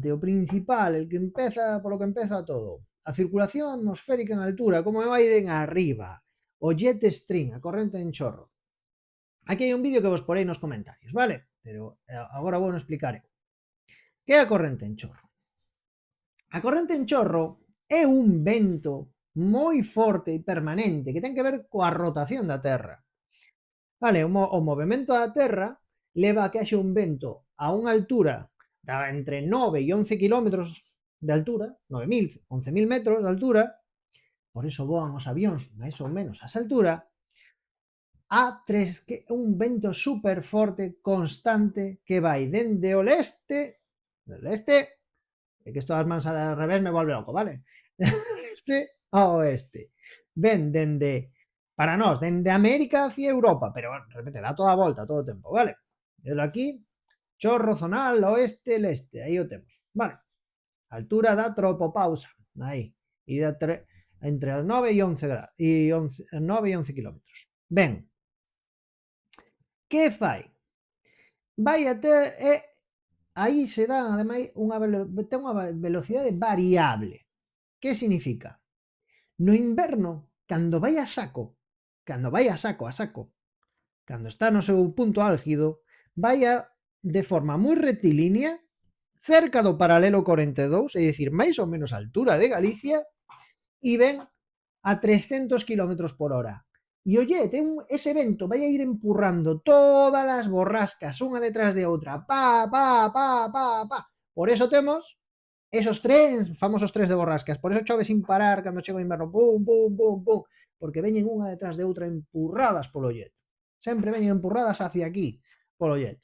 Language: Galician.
O principal, el que empeza, polo que empeza todo. A circulación atmosférica en altura, como é o aire en arriba. O jet stream, a corrente en chorro. Aquí hai un vídeo que vos porei nos comentarios, vale? Pero agora vou explicar eu. Que é a corrente en chorro? A corrente en chorro é un vento moi forte e permanente que ten que ver coa rotación da Terra. Vale, o movimento da Terra leva a que haxe un vento a unha altura entre 9 e 11 km de altura, 9.000, 11.000 metros de altura, por iso voan os avións máis ou menos a esa altura, que un vento super forte, constante, que vai dende o leste, é que isto as mans al revés me volve loco, vale? Este ao oeste. Ven dende, para nós, dende América hacia Europa, pero, de repente, dá toda a volta todo o tempo, vale? Pero aquí, chorro zonal, oeste, leste, aí o temos, vale? Altura da tropopausa, aí, e da entre as 9 e 11 grados, e 9 e 11 kilómetros. Ben, que fai? Vai até, aí se dá, ademais, ten unha velocidade variable. Que significa? No inverno, cando vai a saco, cando está no seu punto álgido, vai de forma moi rectilínea, cerca do paralelo 42, é dicir, máis ou menos a altura de Galicia, e ven a 300 km por hora. E oye, ese vento vai a ir empurrando todas as borrascas unha detrás de outra, pa. Por eso temos esos famosos tres de borrascas. Por eso chove sin parar cando chega o inverno, pum, porque veñen unha detrás de outra empurradas polo jet. Sempre veñen empurradas hacia aquí polo jet.